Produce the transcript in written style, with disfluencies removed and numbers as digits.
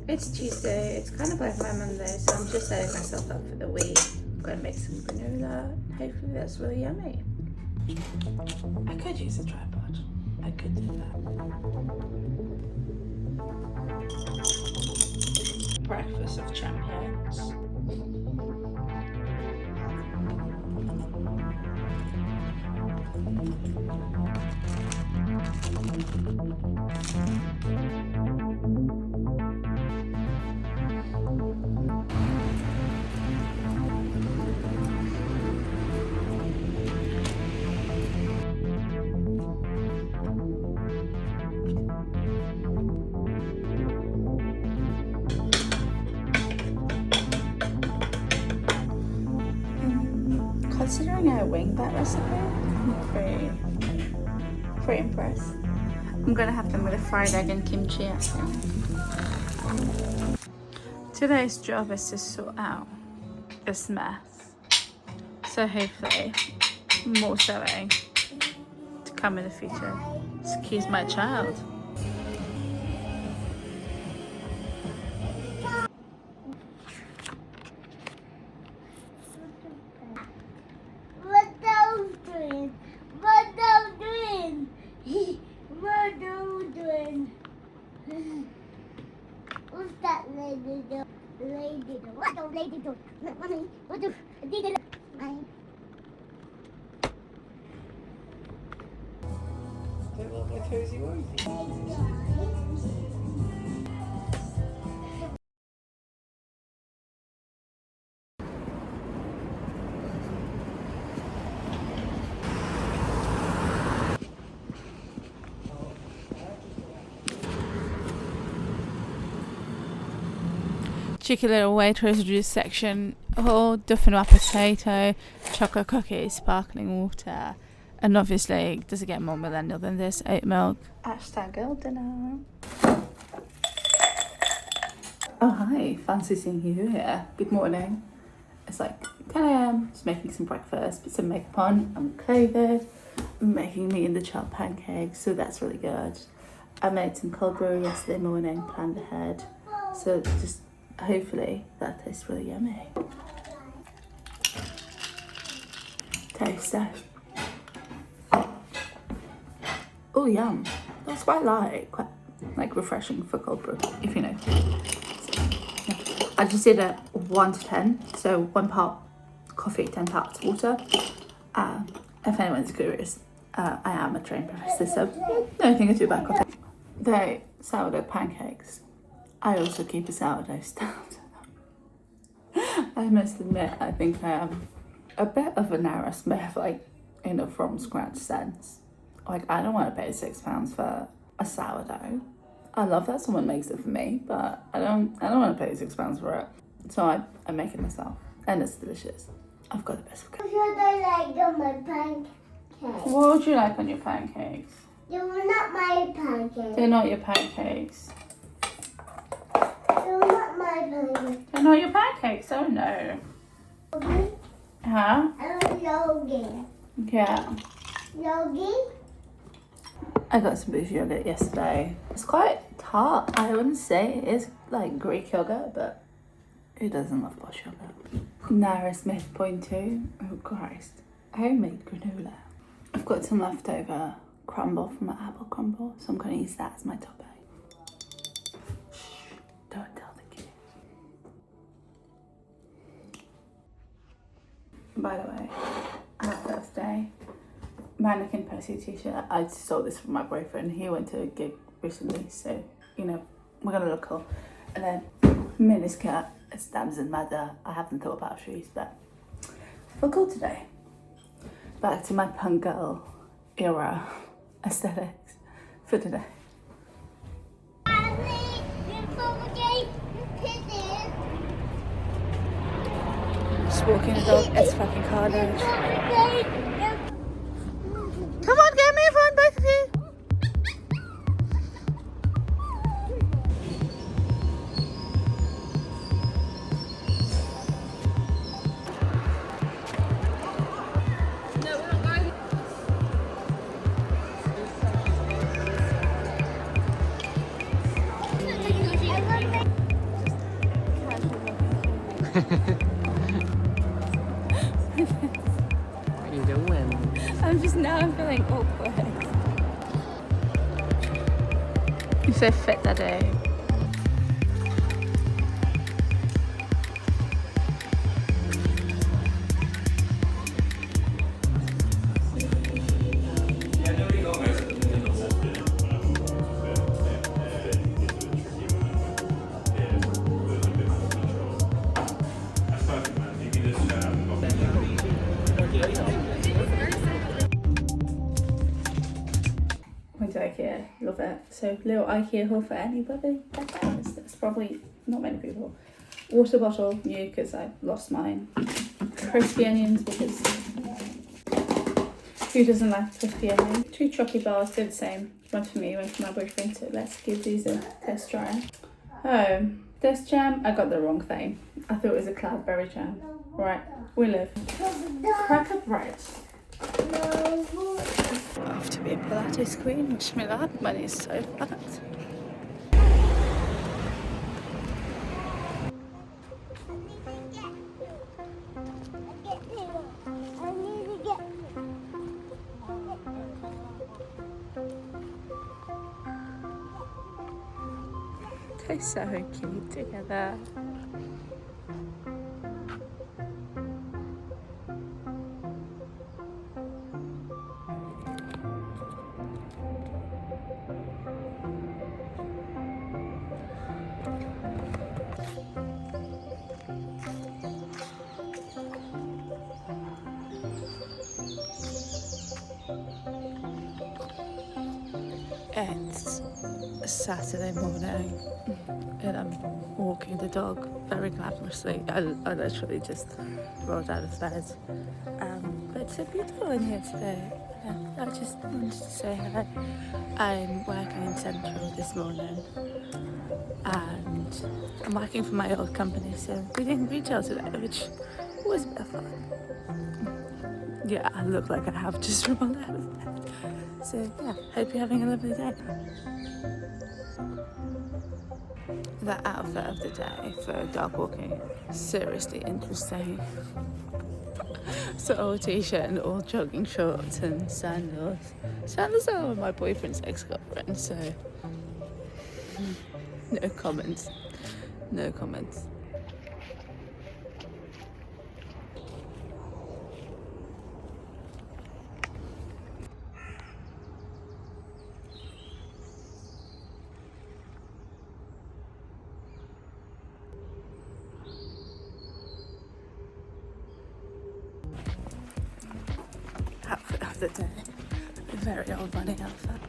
It's Tuesday, it's kind of like my Monday, so I'm just setting myself up for the week. I'm gonna make some granola, hopefully that's really yummy. I could use a tripod, I could do that. Breakfast of champions. Considering I winged that recipe, I'm pretty impressed. I'm gonna have them with a fried egg and kimchi, I think. Today's job is to sort out this mess. So hopefully, more sewing to come in the future. Excuse my child. What's that lady do? What do lady do? Mommy, what do lady do? They love my cozy wozy. Cheeky little Waitrose juice section. Oh, duffing up potato, chocolate cookies, sparkling water, and obviously, does it get more millennial than this? Oat milk. Hashtag girl dinner. Oh hi, fancy seeing you here. Good morning. It's like 10 a.m. Just making some breakfast, put some makeup on. I'm clothed. I'm making me and the child pancakes, so that's really good. I made some cold brew yesterday morning, planned ahead. So just hopefully that tastes really yummy. Taster. Oh yum. That's quite light, quite like refreshing for cold brew, if you know. So, yeah. I just did a 1 to 10, so 1 part coffee, 10 parts water. If anyone's curious, I am a trained professor, so don't think I do bad coffee. The sourdough pancakes. I also keep a sourdough stand. I must admit, I think I am a bit of a narrow smith, like in a from scratch sense. Like, I don't want to pay £6 for a sourdough. I love that someone makes it for me, but I don't want to pay £6 for it. So I make it myself, and it's delicious. I've got the best. What should I like on my pancakes? What would you like on your pancakes? They were not my pancakes. They're not your pancakes. They were not my pancakes. They're not your pancakes. Oh no. Yogi? Huh? I want yogi. Yeah. Yogi? I got some bougie yogurt yesterday. It's quite tart. I wouldn't say it is like Greek yogurt, but who doesn't love posh yogurt? Nara Smith .2. Oh Christ. Homemade granola. I've got some leftover crumble from my apple crumble, so I'm going to use that as my topping. Shh, don't tell the kids. By the way, happy birthday. Mannequin Percy t-shirt. I stole this from my boyfriend. He went to a gig recently, so you know we're gonna look cool. And then miniskirt. It doesn't matter. I haven't thought about shoes, but I feel cool today. Back to my punk girl era aesthetics for today. Just walking the dog. It's fucking carnage. Come on, get me a phone, both of you. What are you doing? I'm just now feeling awkward. You're so fit that day. Went to Ikea, love it. So little Ikea haul for anybody. That's probably not many people. Water bottle, new because I lost mine. Crispy onions because who doesn't like crispy onions? 2 chocolate bars, they're the same. One for me, one for my boyfriend. So let's give these a test try. Oh, this jam, I got the wrong thing. I thought it was a cloudberry jam. Right, we live. Cracker bread. Off to be a Pilates queen, wish me luck. Money is so flat. They're so cute together. It's Saturday morning and I'm walking the dog very glamorously. I literally just rolled out of bed. But it's so beautiful in here today. I just wanted to say hi. I'm working in Central this morning and I'm working for my old company, so we're doing retail today, which was a bit of fun. Yeah, I look like I have just rolled out of bed. So yeah, hope you're having a lovely day. The outfit of the day for dog walking, seriously interesting. So old t-shirt and all jogging shorts and sandals. Sandals are my boyfriend's ex-girlfriend, so no comments. No comments. Outfit of the day. A very old money outfit.